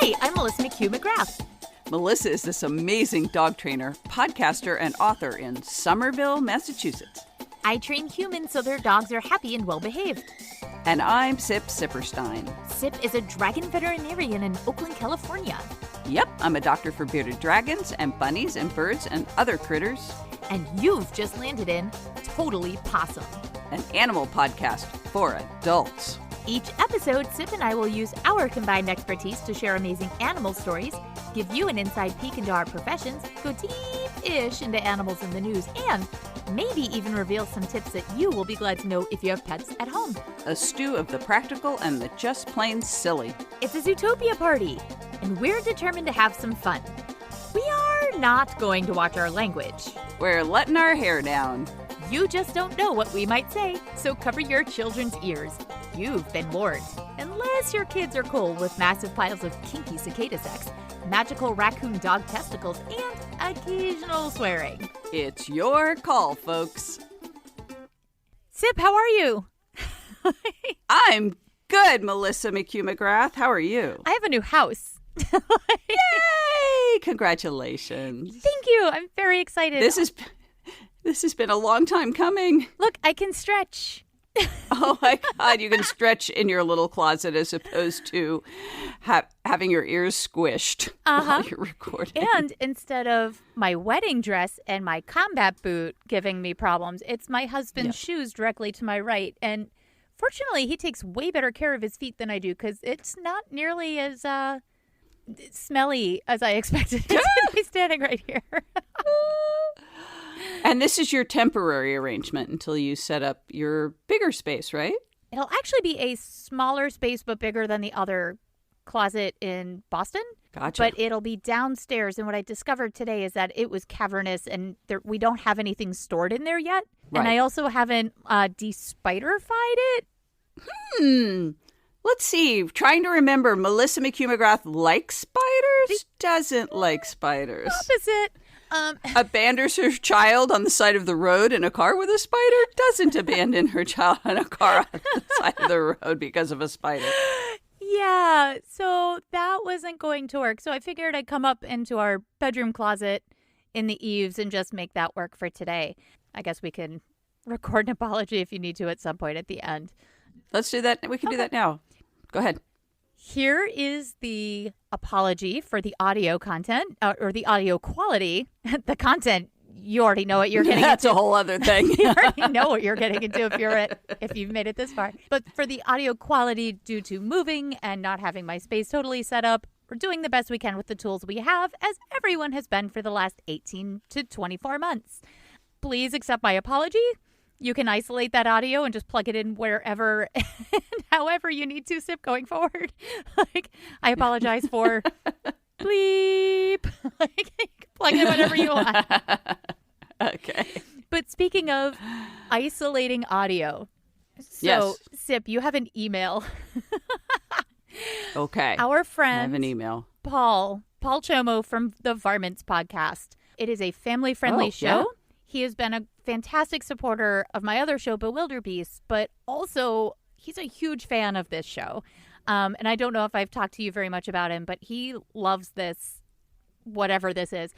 Hi, I'm Melissa McCue-McGrath. Melissa is this amazing dog trainer, podcaster, and author in Somerville, Massachusetts. I train humans so their dogs are happy and well-behaved. And I'm Sip Sipperstein. Sip is a dragon veterinarian in Oakland, California. Yep, I'm a doctor for bearded dragons and bunnies and birds and other critters. And you've just landed in Totally Pawsome, an animal podcast for adults. Each episode, Sip and I will use our combined expertise to share amazing animal stories, give you an inside peek into our professions, go deep-ish into animals in the news, and maybe even reveal some tips that you will be glad to know if you have pets at home. A stew of the practical and the just plain silly. It's a Zootopia party, and we're determined to have some fun. We are not going to watch our language. We're letting our hair down. You just don't know what we might say, so cover your children's ears. You've been warned. Unless your kids are cool with massive piles of kinky cicada sex, magical raccoon dog testicles, and occasional swearing. It's your call, folks. Sip, how are you? I'm good, Melissa McCue-McGrath. How are you? I have a new house. Yay! Congratulations. Thank you. I'm very excited. This has been a long time coming. Look, I can stretch. Oh my God, you can stretch in your little closet as opposed to having your ears squished while you're recording. And instead of my wedding dress and my combat boot giving me problems, it's my husband's shoes directly to my right. And fortunately, he takes way better care of his feet than I do because it's not nearly as smelly as I expected it to be standing right here. And this is your temporary arrangement until you set up your bigger space, right? It'll actually be a smaller space, but bigger than the other closet in Boston. Gotcha. But it'll be downstairs. And what I discovered today is that it was cavernous and we don't have anything stored in there yet. Right. And I also haven't de-spiderfied it. Let's see. Trying to remember. Melissa McCue-McGrath likes spiders? Doesn't like spiders. Opposite. Abandons her child on the side of the road in a car with a spider? Doesn't abandon her child in a car on the side of the road because of a spider. Yeah, so that wasn't going to work. So I figured I'd come up into our bedroom closet in the eaves and just make that work for today. I guess we can record an apology if you need to at some point at the end. Let's do that. We can do that now. Go ahead. Here is the apology for the audio content or the audio quality. The content, you already know what you're getting That's into. a whole other thing. You already know what you're getting into if you've made it this far. But for the audio quality due to moving and not having my space totally set up, we're doing the best we can with the tools we have, as everyone has been for the last 18 to 24 months. Please accept my apology. You can isolate that audio and just plug it in wherever and however you need to, Sip, going forward. I apologize for bleep. Plug in whatever you want. Okay. But speaking of isolating audio, yes. Sip, you have an email. Okay. Our friend, I have an email. Paul Chomo from the Varmints Podcast. It is a family-friendly show. Yeah. He has been a fantastic supporter of my other show, Bewilderbeasts, but also he's a huge fan of this show. And I don't know if I've talked to you very much about him, but he loves this, whatever this is.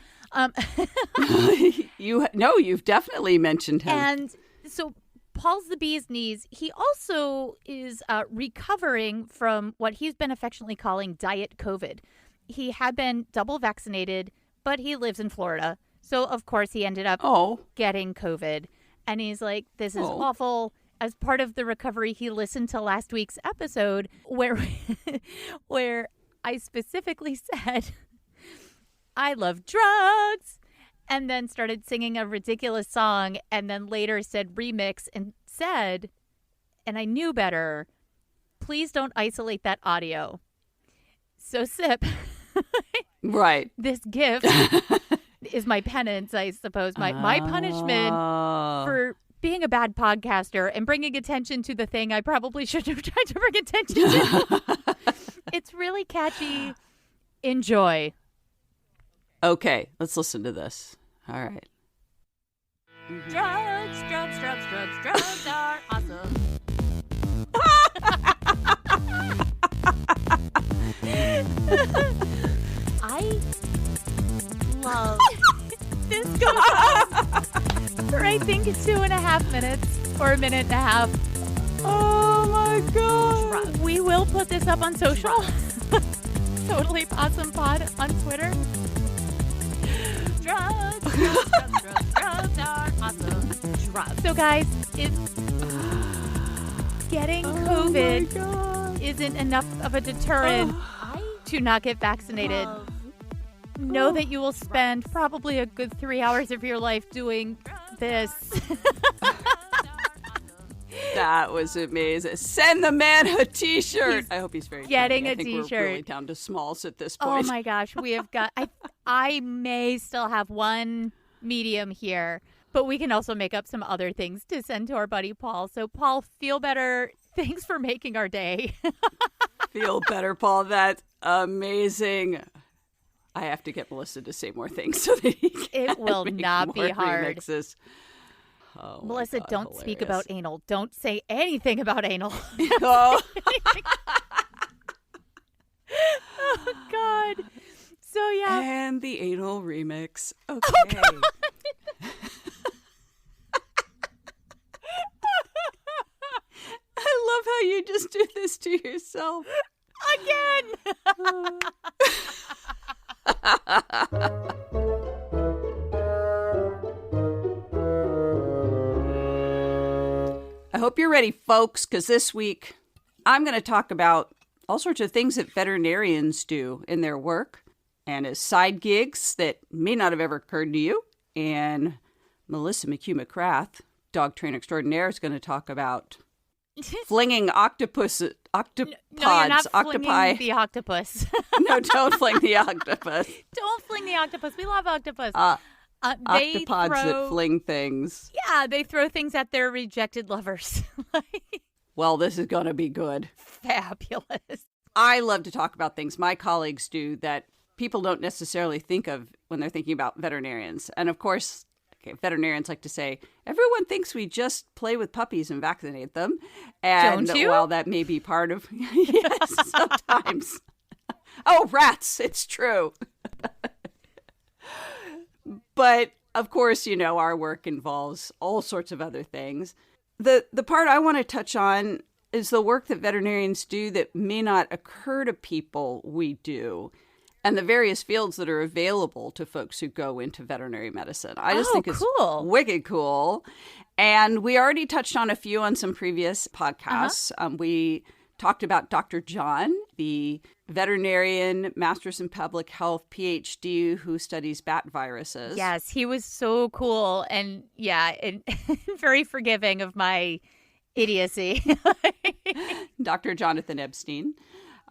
You've definitely mentioned him. And so Paul's the bee's knees. He also is recovering from what he's been affectionately calling Diet COVID. He had been double vaccinated, but he lives in Florida. So, of course, he ended up getting COVID. And he's like, this is awful. As part of the recovery, he listened to last week's episode where I specifically said, I love drugs, and then started singing a ridiculous song, and then later said remix and said, and I knew better, please don't isolate that audio. So, Sip. Right. This gift is my penance, I suppose, my punishment for being a bad podcaster and bringing attention to the thing I probably shouldn't have tried to bring attention to. It's really catchy. Enjoy. Okay, let's listen to this. All right. Drugs are awesome. I love this goes on for I think 2.5 minutes or a minute and a half. Oh my God. We will put this up on social. Totally Pawsome Pod on Twitter. Drugs are awesome. Drugs. So guys, if getting COVID isn't enough of a deterrent to not get vaccinated, know that you will spend probably a good 3 hours of your life doing this. That was amazing. Send the man a t-shirt. I hope he's very getting tiny. a I think t-shirt. We're really down to smalls at this Oh point. my gosh, we have got. I may still have one medium here, but we can also make up some other things to send to our buddy Paul. So Paul, feel better. Thanks for making our day. Feel better, Paul. That's amazing. I have to get Melissa to say more things so that he can It will make not be more hard. remixes. Oh, Melissa, God, don't hilarious. speak about anal. Don't say anything about anal. Oh. Oh, God. So, yeah. And the anal remix. Okay. Oh, I love how you just do this to yourself. Again. I hope you're ready, folks, because this week I'm going to talk about all sorts of things that veterinarians do in their work and as side gigs that may not have ever occurred to you. And Melissa McCue-McGrath, dog trainer extraordinaire, is going to talk about flinging octopods, No, you're not octopi. flinging the octopus. No, don't fling the octopus. Don't fling the octopus. We love octopus. Octopods that fling things. Yeah, they throw things at their rejected lovers. Well, this is going to be good. Fabulous. I love to talk about things my colleagues do that people don't necessarily think of when they're thinking about veterinarians. And of course, veterinarians like to say, everyone thinks we just play with puppies and vaccinate them. And Don't you? while that may be part of, yes, sometimes. Oh, rats, it's true. But of course, you know, our work involves all sorts of other things. The part I want to touch on is the work that veterinarians do that may not occur to people we do, and the various fields that are available to folks who go into veterinary medicine. I just think it's cool. Wicked cool. And we already touched on a few on some previous podcasts. We talked about Dr. John, the veterinarian, master's in public health, PhD, who studies bat viruses. Yes, he was so cool and and very forgiving of my idiocy. Dr. Jonathan Epstein,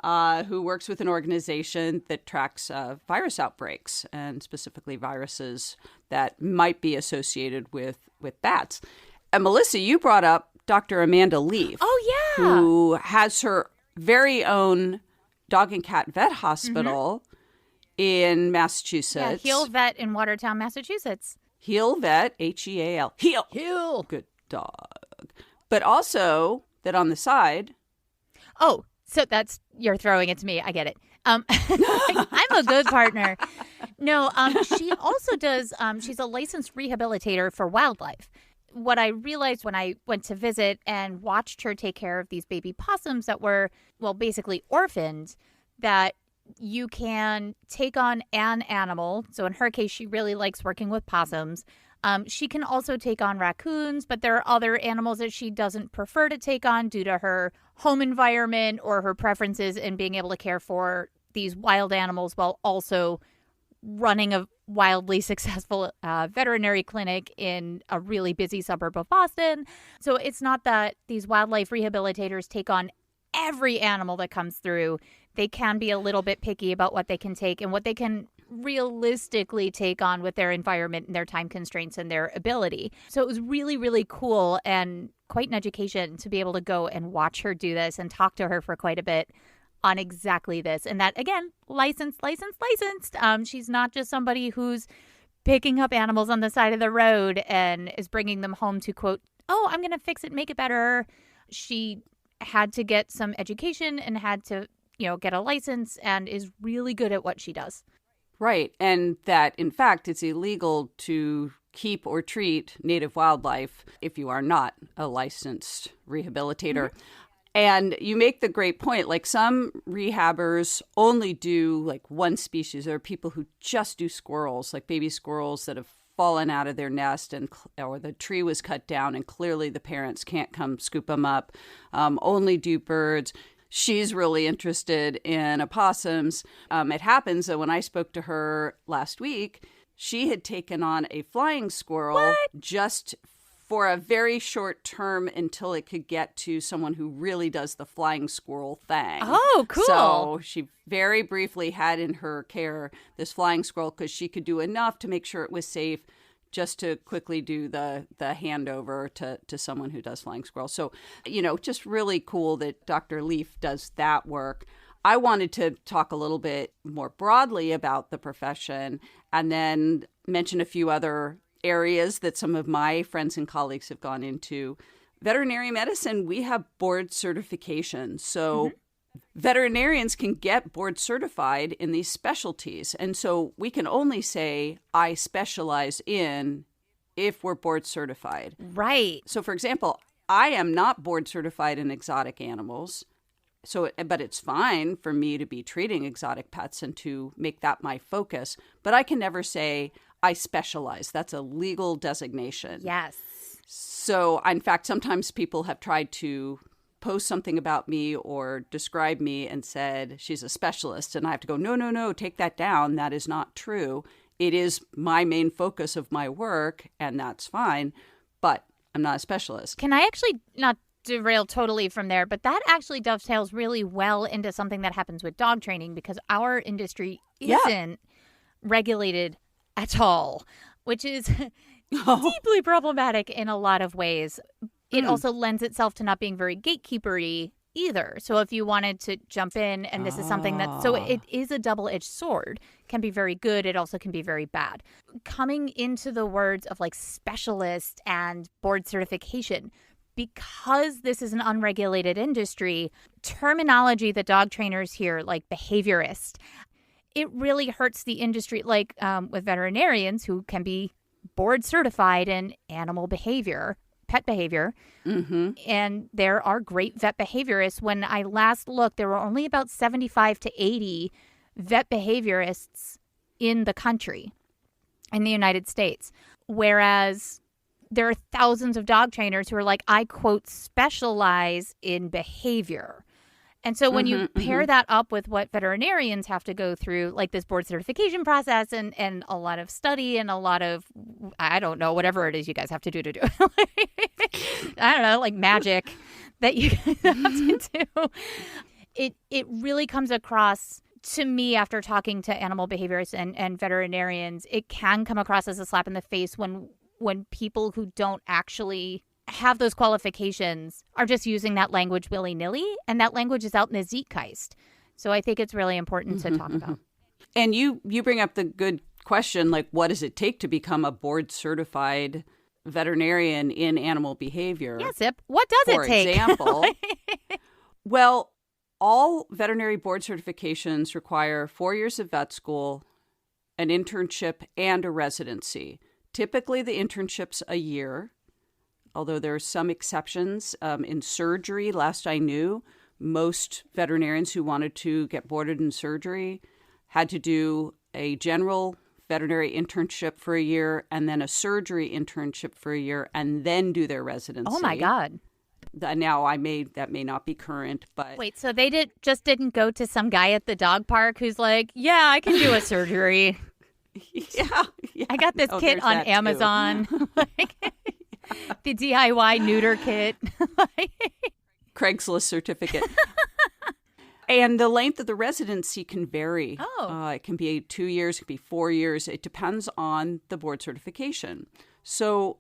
who works with an organization that tracks virus outbreaks and specifically viruses that might be associated with bats. And Melissa, you brought up Dr. Amanda Leef. Oh, yeah. Who has her very own dog and cat vet hospital in Massachusetts. Yeah, Heal Vet in Watertown, Massachusetts. Heal Vet, H-E-A-L. Heal. Heal. Good dog. But also that on the side. Oh, so you're throwing it to me. I get it. I'm a good partner. No, she also does, she's a licensed rehabilitator for wildlife. What I realized when I went to visit and watched her take care of these baby possums that were, well, basically orphaned, that you can take on an animal. So in her case, she really likes working with possums. She can also take on raccoons, but there are other animals that she doesn't prefer to take on due to her home environment or her preferences in being able to care for these wild animals while also running a wildly successful veterinary clinic in a really busy suburb of Boston. So it's not that these wildlife rehabilitators take on every animal that comes through. They can be a little bit picky about what they can take and what they can realistically take on with their environment and their time constraints and their ability. So it was really, really cool and quite an education to be able to go and watch her do this and talk to her for quite a bit on exactly this. And that, again, licensed. She's not just somebody who's picking up animals on the side of the road and is bringing them home to, quote, oh, I'm going to fix it, make it better. She had to get some education and had to, get a license and is really good at what she does. Right. And that, in fact, it's illegal to keep or treat native wildlife if you are not a licensed rehabilitator. Mm-hmm. And you make the great point, like some rehabbers only do like one species. There are people who just do squirrels, like baby squirrels that have fallen out of their nest or the tree was cut down and clearly the parents can't come scoop them up. Only do birds. She's really interested in opossums. It happens that when I spoke to her last week, she had taken on a flying squirrel just for a very short term until it could get to someone who really does the flying squirrel thing. Oh, cool. So she very briefly had in her care this flying squirrel because she could do enough to make sure it was safe just to quickly do the handover to someone who does flying squirrels. So, just really cool that Dr. Leef does that work. I wanted to talk a little bit more broadly about the profession and then mention a few other areas that some of my friends and colleagues have gone into. Veterinary medicine, we have board certification. So veterinarians can get board certified in these specialties. And so we can only say, I specialize in, if we're board certified. Right. So for example, I am not board certified in exotic animals. But it's fine for me to be treating exotic pets and to make that my focus. But I can never say I specialize. That's a legal designation. Yes. So, in fact, sometimes people have tried to post something about me or describe me and said she's a specialist. And I have to go, no, take that down. That is not true. It is my main focus of my work, and that's fine. But I'm not a specialist. Can I actually not derail totally from there, but that actually dovetails really well into something that happens with dog training because our industry isn't regulated at all, which is deeply problematic in a lot of ways. It also lends itself to not being very gatekeepery either. So if you wanted to jump in and this is something that, so it is a double-edged sword, can be very good. It also can be very bad. Coming into the words of like specialist and board certification, because this is an unregulated industry, terminology that dog trainers hear, like behaviorist, it really hurts the industry, like with veterinarians who can be board certified in animal behavior, pet behavior. Mm-hmm. And there are great vet behaviorists. When I last looked, there were only about 75 to 80 vet behaviorists in the country, in the United States. Whereas there are thousands of dog trainers who are like, I quote, specialize in behavior. And so when you pair that up with what veterinarians have to go through, like this board certification process and a lot of study and a lot of, I don't know, whatever it is you guys have to do I don't know, like magic that you have to do. It really comes across to me after talking to animal behaviorists and veterinarians, it can come across as a slap in the face when people who don't actually have those qualifications are just using that language willy-nilly, and that language is out in the zeitgeist. So I think it's really important to talk about. And you bring up the good question, like, what does it take to become a board-certified veterinarian in animal behavior? Yeah, Zip. What does it take? For example, well, all veterinary board certifications require 4 years of vet school, an internship, and a residency. Typically, the internship's a year, although there are some exceptions. In surgery, last I knew, most veterinarians who wanted to get boarded in surgery had to do a general veterinary internship for a year and then a surgery internship for a year and then do their residency. Oh, my God. Now, that may not be current, but... Wait, so they didn't go to some guy at the dog park who's like, yeah, I can do a surgery. Yeah. I got this kit on Amazon. The DIY neuter kit. Craigslist certificate. And the length of the residency can vary. It can be 2 years, it can be 4 years. It depends on the board certification. So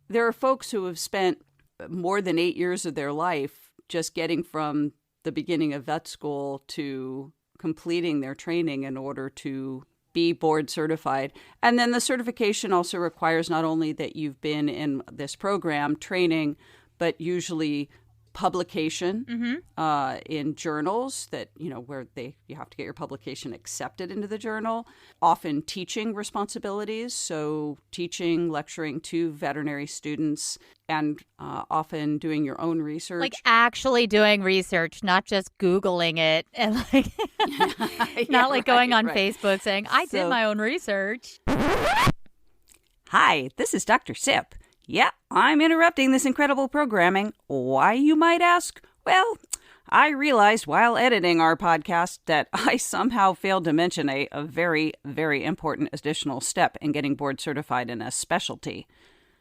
there are folks who have spent more than 8 years of their life just getting from the beginning of vet school to completing their training in order to be board certified. And then the certification also requires not only that you've been in this program training, but usually publication in journals that, where you have to get your publication accepted into the journal. Often teaching responsibilities, so teaching, lecturing to veterinary students, and often doing your own research. Like actually doing research, not just Googling it and not going on Facebook saying, I did my own research. Hi, this is Dr. Sip. Yeah, I'm interrupting this incredible programming. Why, you might ask? Well, I realized while editing our podcast that I somehow failed to mention a very, very important additional step in getting board certified in a specialty.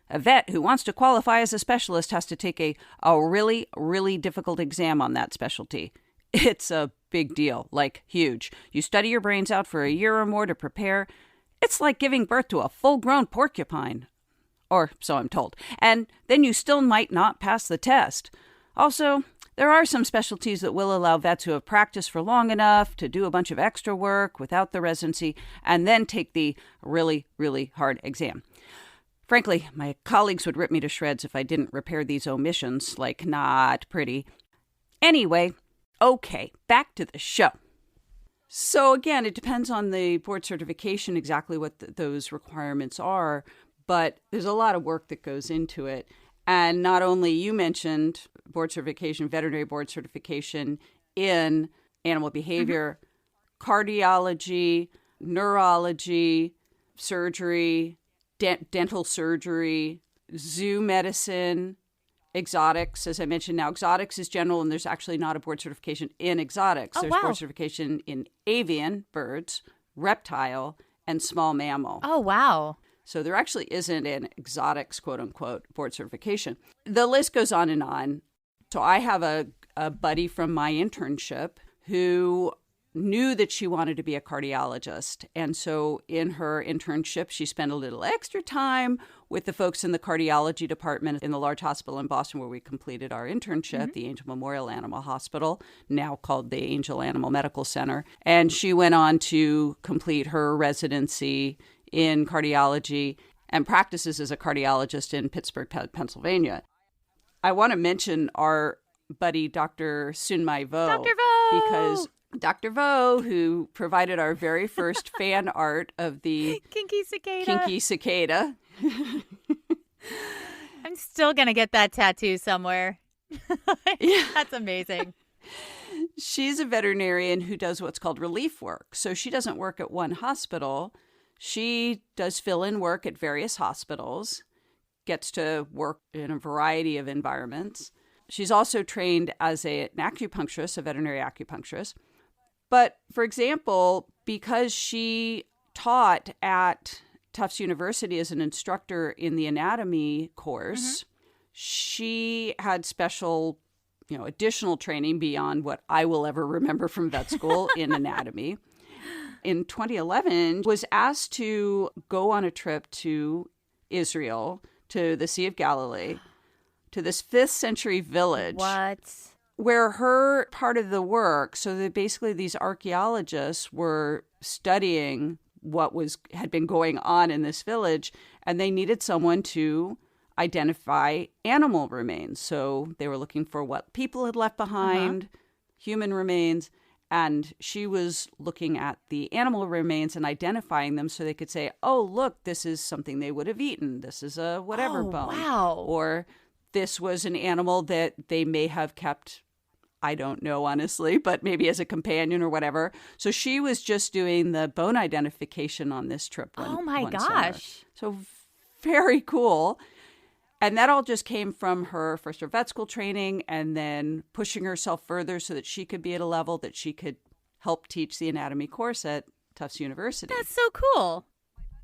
A vet who wants to qualify as a specialist has to take a really, really difficult exam on that specialty. It's a big deal, like huge. You study your brains out for a year or more to prepare. It's like giving birth to a full-grown porcupine. Or so I'm told. And then you still might not pass the test. Also, there are some specialties that will allow vets who have practiced for long enough to do a bunch of extra work without the residency and then take the really, really hard exam. Frankly, my colleagues would rip me to shreds if I didn't repair these omissions, like not pretty. Anyway, okay, back to the show. So again, it depends on the board certification exactly what those requirements are. But there's a lot of work that goes into it. And not only, you mentioned board certification, veterinary board certification in animal behavior, cardiology, neurology, surgery, dental surgery, zoo medicine, exotics. As I mentioned now, exotics is general, and there's actually not a board certification in exotics. There's board certification in avian, birds, reptile, and small mammal. Oh, wow. So there actually isn't an exotics, quote unquote, board certification. The list goes on and on. So I have a buddy from my internship who knew that she wanted to be a cardiologist. And so in her internship, she spent a little extra time with the folks in the cardiology department in the large hospital in Boston where we completed our internship, the Angel Memorial Animal Hospital, now called the Angel Animal Medical Center. And she went on to complete her residency in cardiology and practices as a cardiologist in Pittsburgh, Pennsylvania. I want to mention our buddy, Dr. Xuan Mai Vo. Dr. Vo! Because Dr. Vo, who provided our very first fan art of the Kinky Cicada. I'm still going to get that tattoo somewhere. Yeah. That's amazing. She's a veterinarian who does what's called relief work. So she doesn't work at one hospital. She does fill-in work at various hospitals, gets to work in a variety of environments. She's also trained as an acupuncturist, a veterinary acupuncturist. But, for example, because she taught at Tufts University as an instructor in the anatomy course, she had special, additional training beyond what I will ever remember from vet school in anatomy. In 2011, was asked to go on a trip to Israel, to the Sea of Galilee, to this 5th century village. What? Where her part of the work, so that basically these archaeologists were studying what had been going on in this village, and they needed someone to identify animal remains. So they were looking for what people had left behind, human remains, and she was looking at the animal remains and identifying them so they could say, oh, look, this is something they would have eaten. This is a whatever bone. Wow. Or this was an animal that they may have kept, I don't know, honestly, but maybe as a companion or whatever. So she was just doing the bone identification on this trip. Oh, my gosh. Summer. So very cool. And that all just came from her vet school training and then pushing herself further so that she could be at a level that she could help teach the anatomy course at Tufts University. That's so cool.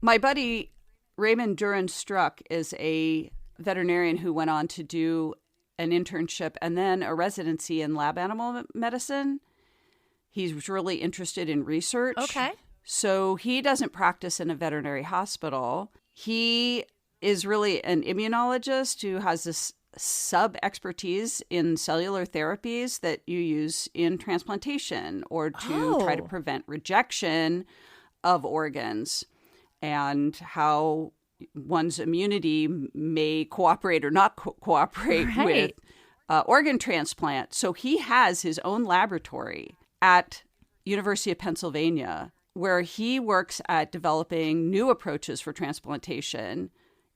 My buddy, Raimon Duran-Struuck, is a veterinarian who went on to do an internship and then a residency in lab animal medicine. He's really interested in research. Okay. So he doesn't practice in a veterinary hospital. He is really an immunologist who has this sub-expertise in cellular therapies that you use in transplantation or to try to prevent rejection of organs and how one's immunity may cooperate or not cooperate with organ transplant. So he has his own laboratory at University of Pennsylvania where he works at developing new approaches for transplantation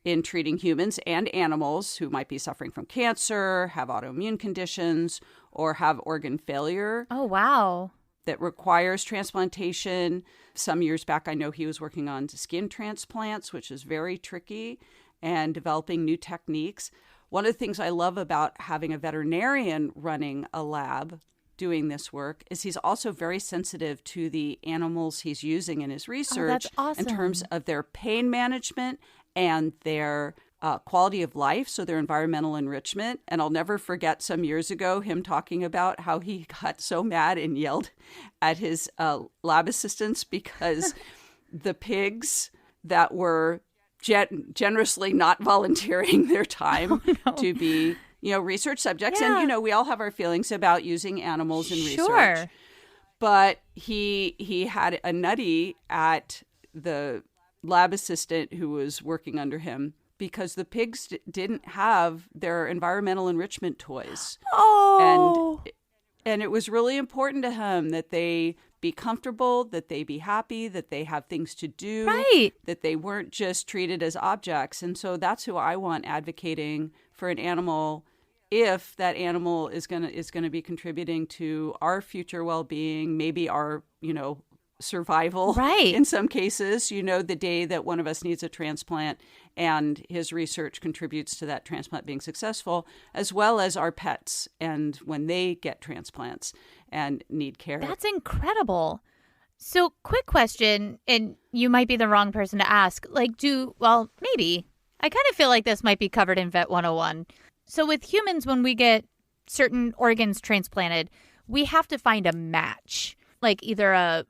in treating humans and animals who might be suffering from cancer, have autoimmune conditions, or have organ failure. Oh, wow. That requires transplantation. Some years back, I know he was working on skin transplants, which is very tricky, and developing new techniques. One of the things I love about having a veterinarian running a lab doing this work is he's also very sensitive to the animals he's using in his research awesome. in terms of their pain management and their quality of life, so their environmental enrichment. And I'll never forget some years ago him talking about how he got so mad and yelled at his lab assistants because the pigs that were generously not volunteering their time to be, research subjects. Yeah. And, we all have our feelings about using animals in Sure. research. But he had a nutty at the lab assistant who was working under him because the pigs didn't have their environmental enrichment toys. Oh. And it was really important to him that they be comfortable, that they be happy, that they have things to do, Right. that they weren't just treated as objects. And so that's who I want advocating for an animal if that animal is going to be contributing to our future well-being, maybe our, survival. Right. In some cases, the day that one of us needs a transplant and his research contributes to that transplant being successful, as well as our pets and when they get transplants and need care. That's incredible. So, quick question, and you might be the wrong person to ask. Maybe. I kind of feel like this might be covered in Vet 101. So with humans, when we get certain organs transplanted, we have to find a match, like either a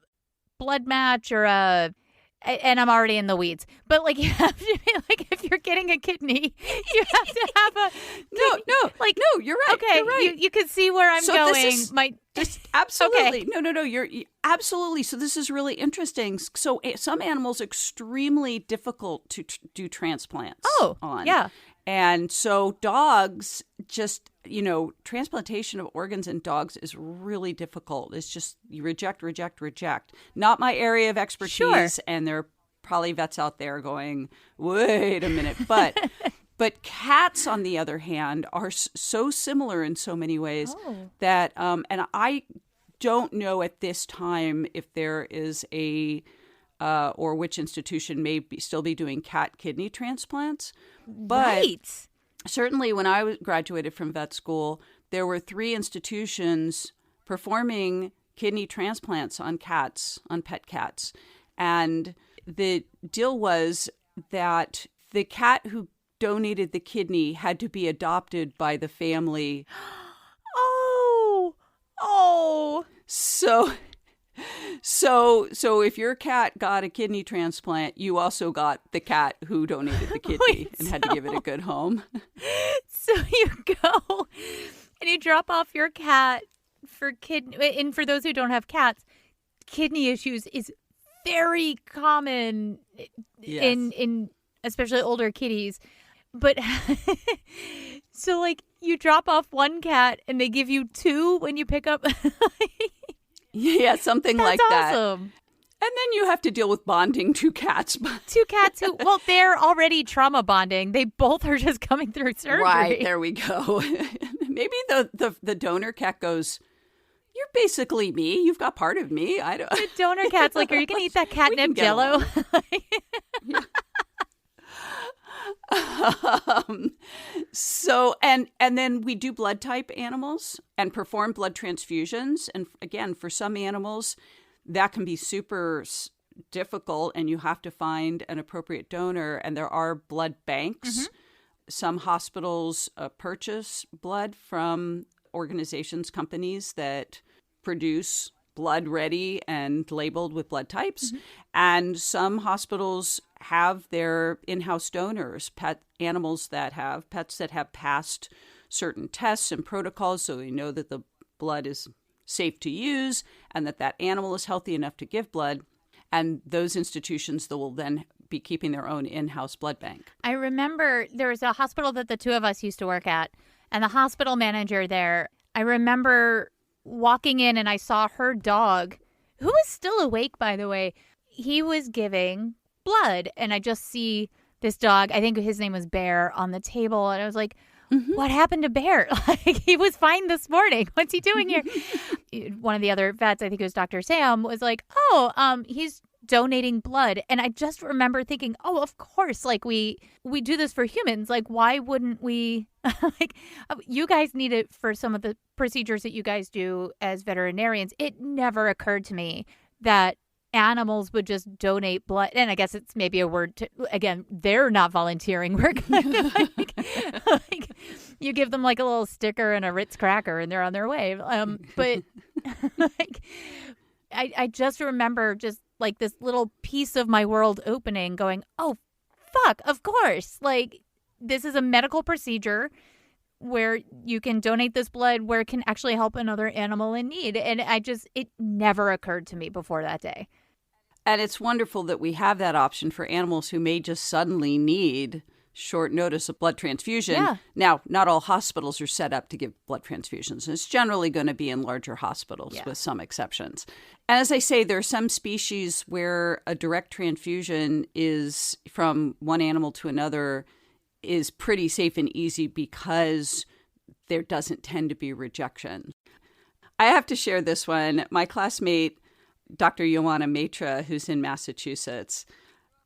blood match or and I'm already in the weeds, but you have to be if you're getting a kidney, you have to have a no, you're right. Okay, you're right. You can see where I'm going. Absolutely. Okay. No, you're absolutely. So this is really interesting. So some animals extremely difficult to do transplants on. Yeah. And so dogs just, transplantation of organs in dogs is really difficult. It's just you reject. Not my area of expertise. Sure. And there are probably vets out there going, wait a minute. But cats, on the other hand, are so similar in so many ways that, and I don't know at this time if there is or which institution may still be doing cat kidney transplants. But certainly when I graduated from vet school, there were 3 institutions performing kidney transplants on cats, on pet cats. And the deal was that the cat who donated the kidney had to be adopted by the family. Oh. So if your cat got a kidney transplant, you also got the cat who donated the kidney and had to give it a good home. So you go and you drop off your cat for kidney. And for those who don't have cats, kidney issues is very common in especially older kitties. But so you drop off one cat and they give you 2 when you pick up. Yeah, something like that. That's awesome. And then you have to deal with bonding 2 cats. 2 cats who, they're already trauma bonding. They both are just coming through surgery. Right, there we go. Maybe the donor cat goes, you're basically me. You've got part of me. I don't. The donor cat's like, are you going to eat that catnip jello? So and then we do blood type animals and perform blood transfusions. And again, for some animals, that can be super difficult and you have to find an appropriate donor. And there are blood banks. Mm-hmm. Some hospitals purchase blood from organizations, companies that produce blood ready and labeled with blood types. Mm-hmm. And some hospitals have their in-house donors, pets that have passed certain tests and protocols, so they know that the blood is safe to use and that animal is healthy enough to give blood. And those institutions that will then be keeping their own in-house blood bank. I remember there was a hospital that the 2 of us used to work at, And the hospital manager there, I remember walking in and I saw her dog, who was still awake, by the way. He was giving blood. And I just see this dog, I think his name was Bear, on the table. And I was like, what happened to Bear? Like, he was fine this morning. What's he doing here? One of the other vets, I think it was Dr. Sam, was like, he's donating blood. And I just remember thinking, oh, of course, like we do this for humans. Like, why wouldn't we? Like, you guys need it for some of the procedures that you guys do as veterinarians. It never occurred to me that animals would just donate blood. And I guess it's maybe a word to, again, they're not volunteering. We're kind of like you give them like a little sticker and a Ritz cracker and they're on their way. But like, I just remember just like this little piece of my world opening going, oh, fuck, of course. Like, this is a medical procedure where you can donate this blood where it can actually help another animal in need. And it never occurred to me before that day. And it's wonderful that we have that option for animals who may just suddenly need short notice of blood transfusion. Yeah. Now, not all hospitals are set up to give blood transfusions. It's generally going to be in larger hospitals with some exceptions. And as I say, there are some species where a direct transfusion is from one animal to another is pretty safe and easy because there doesn't tend to be rejection. I have to share this one. My classmate, Dr. Yoanna Maitre, who's in Massachusetts,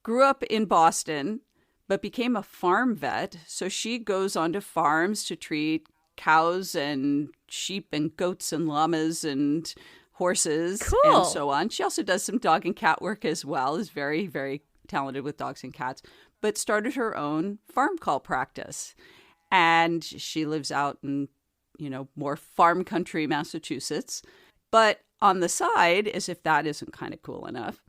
grew up in Boston, but became a farm vet. So she goes onto farms to treat cows and sheep and goats and llamas and horses and so on. She also does some dog and cat work as well, is very, very talented with dogs and cats, but started her own farm call practice. And she lives out in, more farm country Massachusetts. But on the side, as if that isn't kind of cool enough,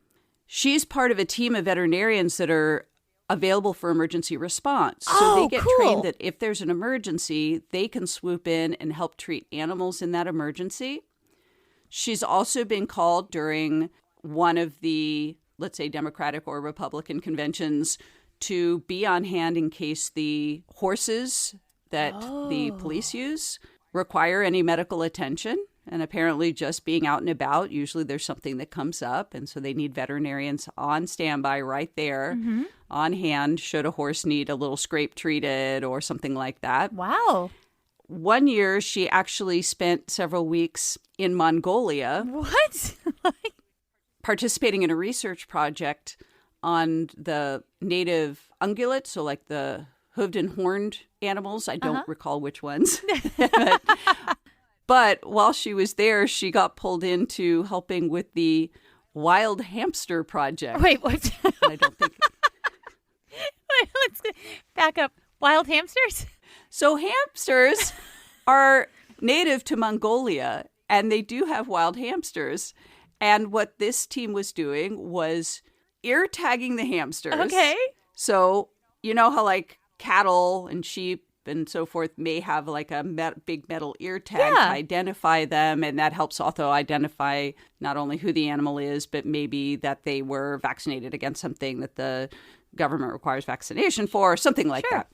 she's part of a team of veterinarians that are available for emergency response. So they get trained that if there's an emergency, they can swoop in and help treat animals in that emergency. She's also been called during one of the, let's say, Democratic or Republican conventions to be on hand in case the horses that the police use require any medical attention. And apparently just being out and about, usually there's something that comes up. And so they need veterinarians on standby right there on hand should a horse need a little scrape treated or something like that. Wow. One year, she actually spent several weeks in Mongolia. What? Participating in a research project on the native ungulates, so like the hooved and horned animals. I don't recall which ones. But while she was there, she got pulled into helping with the wild hamster project. Wait, what? I don't think. Wait, let's back up. Wild hamsters? So hamsters are native to Mongolia, and they do have wild hamsters. And what this team was doing was ear tagging the hamsters. Okay. So you know how like cattle and sheep and so forth may have like a big metal ear tag to identify them. And that helps also identify not only who the animal is, but maybe that they were vaccinated against something that the government requires vaccination for, or something like that.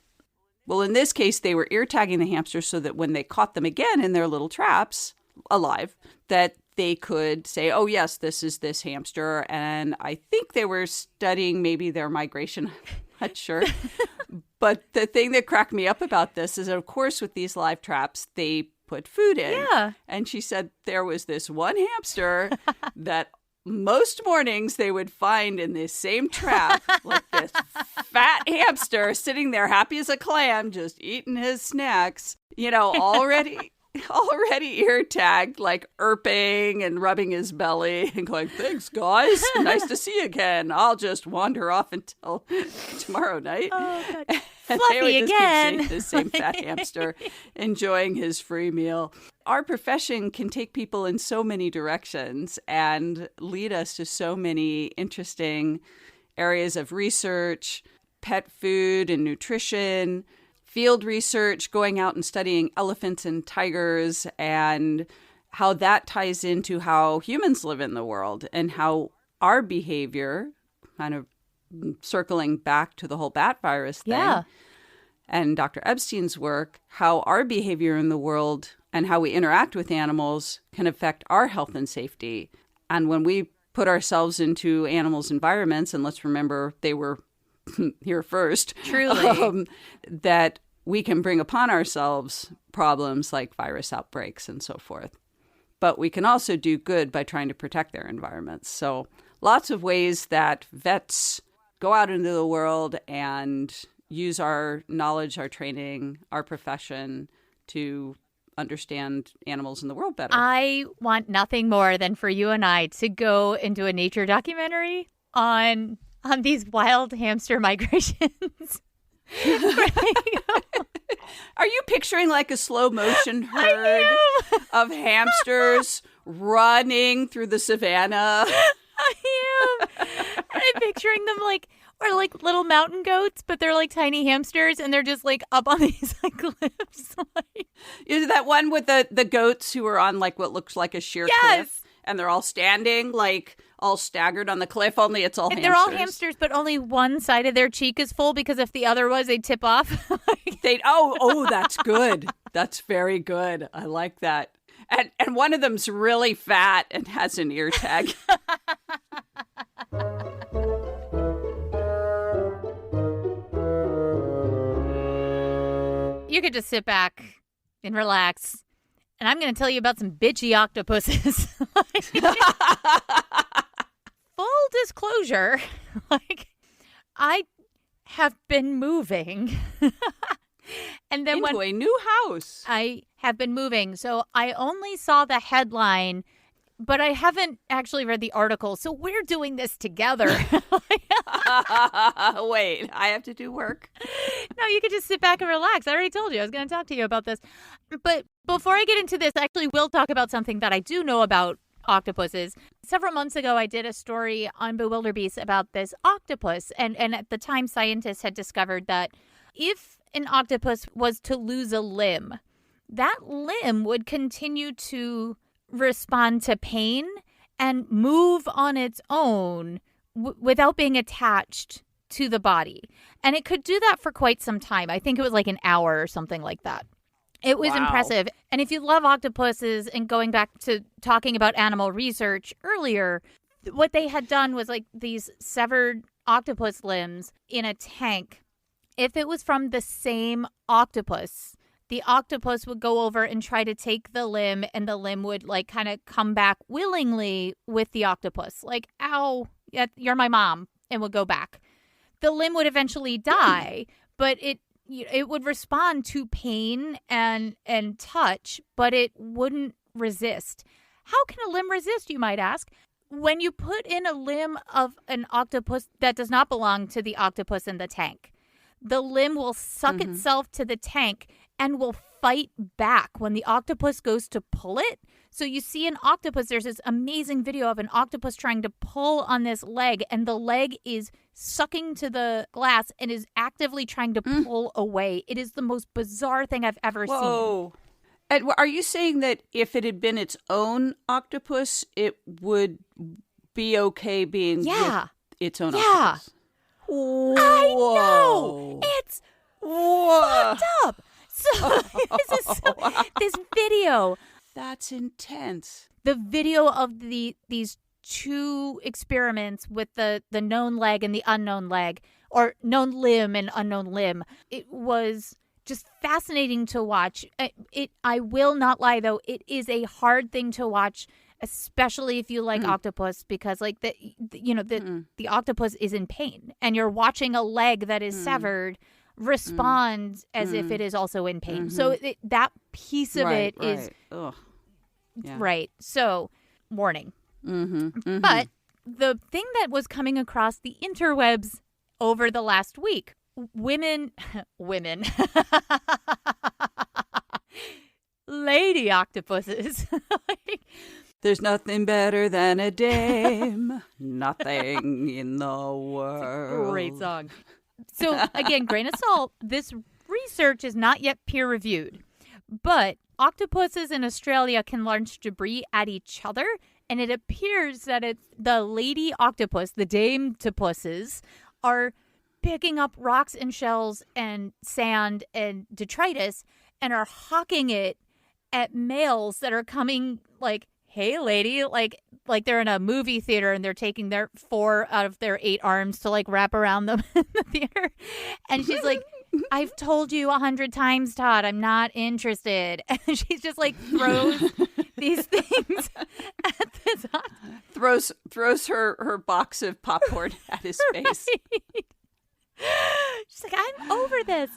Well, in this case, they were ear tagging the hamsters so that when they caught them again in their little traps, alive, that they could say, oh, yes, this is this hamster. And I think they were studying maybe their migration. I'm not sure. But the thing that cracked me up about this is, of course, with these live traps, they put food in. Yeah. And she said there was this one hamster that most mornings they would find in this same trap, like this fat hamster sitting there happy as a clam, just eating his snacks, already ear tagged, like erping and rubbing his belly and going, thanks, guys. Nice to see you again. I'll just wander off until tomorrow night. Oh, God. And Fluffy they would just again. keep seeing the same fat hamster enjoying his free meal. Our profession can take people in so many directions and lead us to so many interesting areas of research, pet food and nutrition, field research, going out and studying elephants and tigers, and how that ties into how humans live in the world and how our behavior, kind of circling back to the whole bat virus thing, and Dr. Epstein's work, how our behavior in the world and how we interact with animals can affect our health and safety. And when we put ourselves into animals' environments, and let's remember they were here first, truly, that we can bring upon ourselves problems like virus outbreaks and so forth. But we can also do good by trying to protect their environments. So lots of ways that vets go out into the world and use our knowledge, our training, our profession to understand animals in the world better. I want nothing more than for you and I to go into a nature documentary on these wild hamster migrations. Are you picturing like a slow motion herd of hamsters running through the savannah? I am. I'm picturing them like little mountain goats, but they're like tiny hamsters, and they're just like up on these like cliffs. Is that one with the goats who are on like what looks like a sheer cliff, and they're all standing like all staggered on the cliff? Only it's all hamsters. They're all hamsters, but only one side of their cheek is full because if the other was, they'd tip off. That's good. That's very good. I like that. And one of them's really fat and has an ear tag. You could just sit back and relax. And I'm going to tell you about some bitchy octopuses. Full disclosure, I have been moving. And then into a new house. I have been moving. So I only saw the headline, but I haven't actually read the article. So we're doing this together. Wait, I have to do work. No, you could just sit back and relax. I already told you I was going to talk to you about this. But before I get into this, I actually will talk about something that I do know about octopuses. Several months ago, I did a story on Bewilderbeasts about this octopus. And at the time, scientists had discovered that if an octopus was to lose a limb, that limb would continue to respond to pain and move on its own without being attached to the body. And it could do that for quite some time. I think it was like an hour or something like that. It was impressive. And if you love octopuses, and going back to talking about animal research earlier, what they had done was like these severed octopus limbs in a tank. If it was from the same octopus, the octopus would go over and try to take the limb, and the limb would like kind of come back willingly with the octopus. Like, ow, you're my mom, and would go back. The limb would eventually die, but it would respond to pain and touch, but it wouldn't resist. How can a limb resist, you might ask? When you put in a limb of an octopus that does not belong to the octopus in the tank, the limb will suck itself to the tank and will fight back when the octopus goes to pull it. So you see an octopus, there's this amazing video of an octopus trying to pull on this leg, and the leg is sucking to the glass and is actively trying to pull away. It is the most bizarre thing I've ever seen. And are you saying that if it had been its own octopus, it would be okay being with its own octopus? I know. It's fucked up. So this video. That's intense. The video of these two experiments with the known leg and the unknown leg, or known limb and unknown limb. It was just fascinating to watch. I will not lie, though, it is a hard thing to watch, especially if you like octopus, because like the octopus is in pain, and you're watching a leg that is severed respond as if it is also in pain. So that piece of it is right. So warning. But the thing that was coming across the interwebs over the last week, women, lady octopuses. There's nothing better than a dame. Nothing in the world. Great song. So again, grain of salt, this research is not yet peer reviewed, but octopuses in Australia can launch debris at each other, and it appears that it's the lady octopus, the dame-topuses, are picking up rocks and shells and sand and detritus and are hawking it at males that are coming like, hey, lady, like they're in a movie theater and they're taking their 4 out of their 8 arms to like wrap around them in the theater. And she's like, I've told you 100 times, Todd, I'm not interested. And she's just like throws these things at this. Throws her box of popcorn at his face. Right. She's like, I'm over this.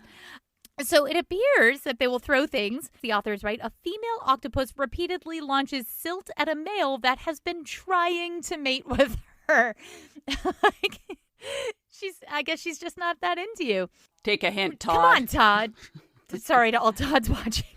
So it appears that they will throw things. The authors write, a female octopus repeatedly launches silt at a male that has been trying to mate with her. I guess she's just not that into you. Take a hint, Todd. Come on, Todd. Sorry to all Todds watching.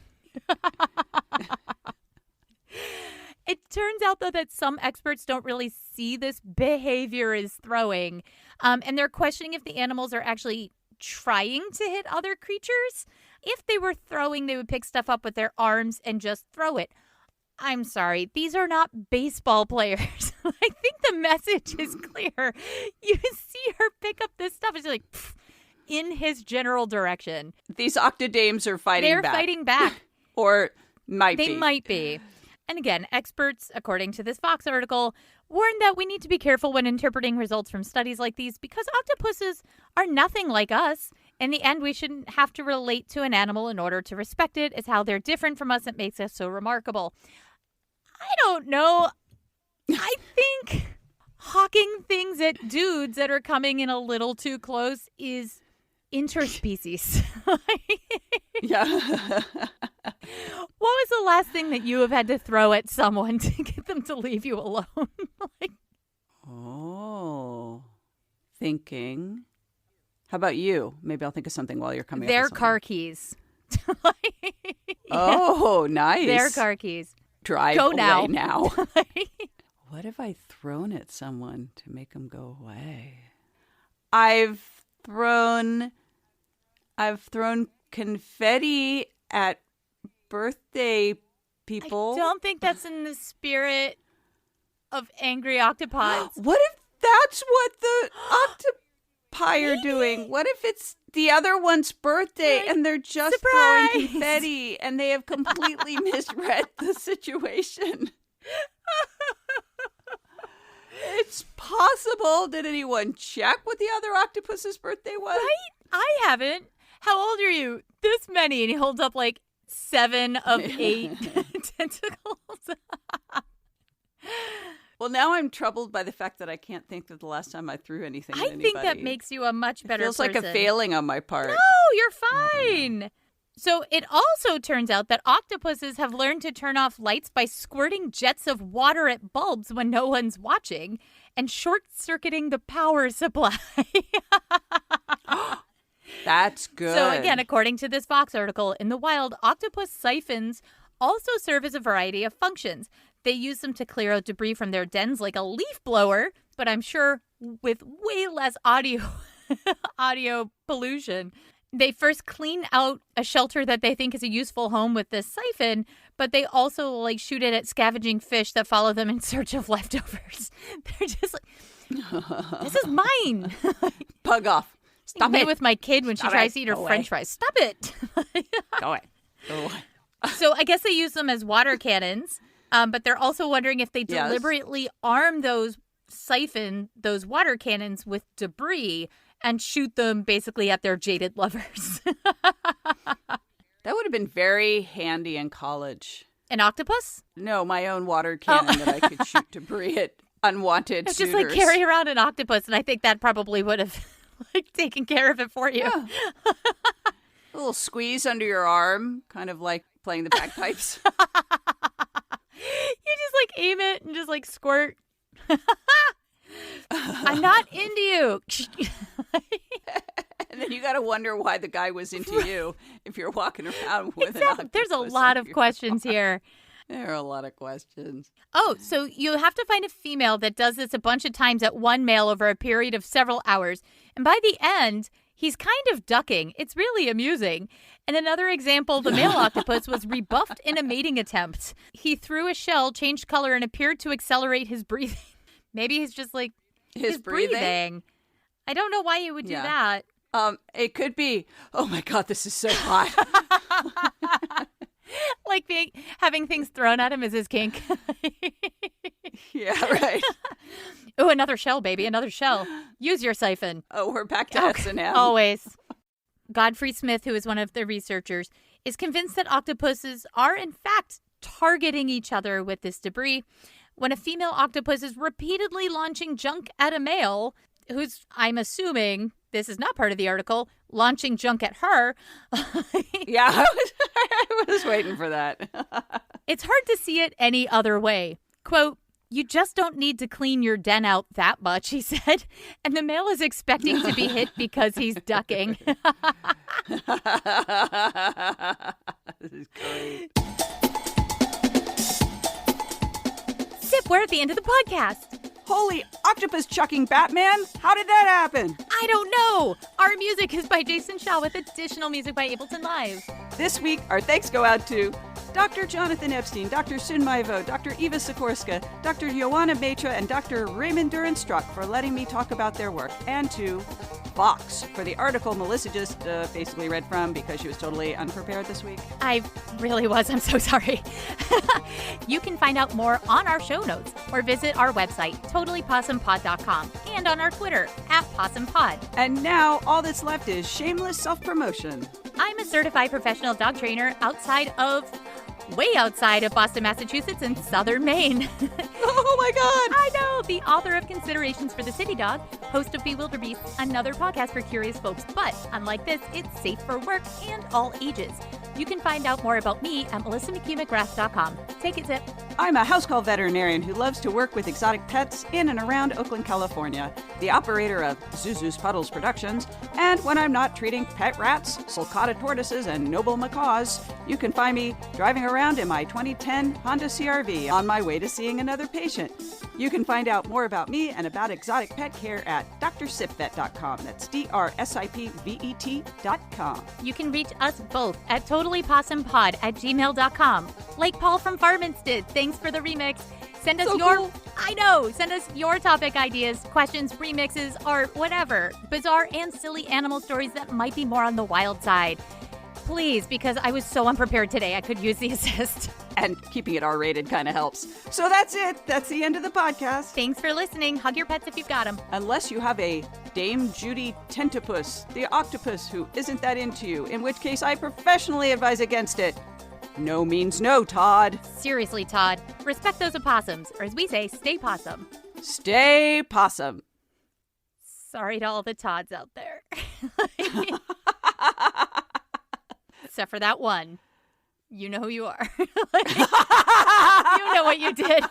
It turns out, though, that some experts don't really see this behavior as throwing. And they're questioning if the animals are actually trying to hit other creatures. If they were throwing, they would pick stuff up with their arms and just throw it. I'm sorry, these are not baseball players. I think the message is clear. You see her pick up this stuff, and she's like, pff, in his general direction. These octodames are fighting back. They're fighting back. Or might be. They might be. And again, experts, according to this Fox article, warn that we need to be careful when interpreting results from studies like these because octopuses are nothing like us. In the end, we shouldn't have to relate to an animal in order to respect it. It's how they're different from us that makes us so remarkable. I don't know. I think hawking things at dudes that are coming in a little too close is interspecies. Yeah. What was the last thing that you have had to throw at someone to get them to leave you alone? Thinking. How about you? Maybe I'll think of something while you're coming up with Their something. car keys. Oh, nice. Their car keys. Drive Go away now. now. What have I thrown at someone to make them go away? I've thrown confetti at birthday people. I don't think that's in the spirit of angry octopods. What if that's what the octopi are doing? What if it's the other one's birthday and they're just Surprise! throwing confetti and they have completely misread the situation? It's possible. Did anyone check what the other octopus's birthday was? Right? I haven't. How old are you? This many. And he holds up like 7 of 8 tentacles. Well, now I'm troubled by the fact that I can't think of the last time I threw anything at anybody. I think that makes you a much better Feels person. like a failing on my part. No, you're fine. So it also turns out that octopuses have learned to turn off lights by squirting jets of water at bulbs when no one's watching and short-circuiting the power supply. That's good. So again, according to this Fox article, in the wild, octopus siphons also serve as a variety of functions. They use them to clear out debris from their dens like a leaf blower, but I'm sure with way less audio pollution. They first clean out a shelter that they think is a useful home with this siphon, but they also like shoot it at scavenging fish that follow them in search of leftovers. They're just like, this is mine. Bug off. Stop Me it. with my kid when Stop she tries it. to eat her Go French away. fries. Stop it. Go away. Go away. So I guess they use them as water cannons, but they're also wondering if they Yes. deliberately arm those water cannons with debris and shoot them basically at their jaded lovers. That would have been very handy in college. An octopus? No, my own water cannon that I could shoot debris at unwanted It's suitors. just like carry around an octopus, and I think that probably would have like taken care of it for you. Yeah. A little squeeze under your arm, kind of like playing the bagpipes. You just like aim it and just like squirt. I'm not into you. And then you got to wonder why the guy was into you if you're walking around with an octopus. There's a lot of questions here. There are a lot of questions. Oh, so you have to find a female that does this a bunch of times at one male over a period of several hours. And by the end, he's kind of ducking. It's really amusing. And another example, the male octopus was rebuffed in a mating attempt. He threw a shell, changed color, and appeared to accelerate his breathing. Maybe he's just like, His breathing? I don't know why you would do that. It could be, oh my God, this is so hot. Like having things thrown at him is his kink. Yeah, right. Oh, another shell, baby, another shell. Use your siphon. Oh, we're back to S&M. Always. Godfrey Smith, who is one of the researchers, is convinced that octopuses are, in fact, targeting each other with this debris. When a female octopus is repeatedly launching junk at a male, who's, I'm assuming, this is not part of the article, launching junk at her. Yeah, I was waiting for that. It's hard to see it any other way. Quote, "You just don't need to clean your den out that much," he said. And the male is expecting to be hit because he's ducking. This is great. Sip, we're at the end of the podcast. Holy octopus chucking Batman! How did that happen? I don't know. Our music is by Jason Shaw with additional music by Ableton Live. This week, our thanks go out to Dr. Jonathan Epstein, Dr. Xuan Mai Vo, Dr. Eva Sikorska, Dr. Yoanna Maitre, and Dr. Raimon Duran-Struuck for letting me talk about their work, and to Fox for the article Melissa just basically read from because she was totally unprepared this week. I really was. I'm so sorry. You can find out more on our show notes or visit our website, totallypawsomepod.com, and on our Twitter, @PawsomePod. And now all that's left is shameless self-promotion. I'm a certified professional dog trainer way outside of Boston, Massachusetts, in Southern Maine. Oh my God! I know! The author of Considerations for the City Dog, host of Bewilderbeasts, another podcast for curious folks. But unlike this, it's safe for work and all ages. You can find out more about me at McCue-McGrath.com. Take it, Zip. I'm a house call veterinarian who loves to work with exotic pets in and around Oakland, California, the operator of Zuzu's Puddles Productions, and when I'm not treating pet rats, sulcata tortoises, and noble macaws, you can find me driving around in my 2010 Honda CR-V on my way to seeing another patient. You can find out more about me and about exotic pet care at drsipvet.com. That's DRSIPVET.com. You can reach us both at totallypawsomepod@gmail.com. Like Paul from Varmints did. Thanks for the remix. Send us cool. Send us your topic ideas, questions, remixes, art, whatever. Bizarre and silly animal stories that might be more on the wild side. Please, because I was so unprepared today, I could use the assist. And keeping it R-rated kind of helps. So that's it. That's the end of the podcast. Thanks for listening. Hug your pets if you've got them. Unless you have a Dame Judy Tentipus, the octopus, who isn't that into you, in which case I professionally advise against it. No means no, Todd. Seriously, Todd. Respect those opossums, or as we say, stay possum. Stay possum. Sorry to all the Todds out there. Except for that one. You know who you are. You know what you did.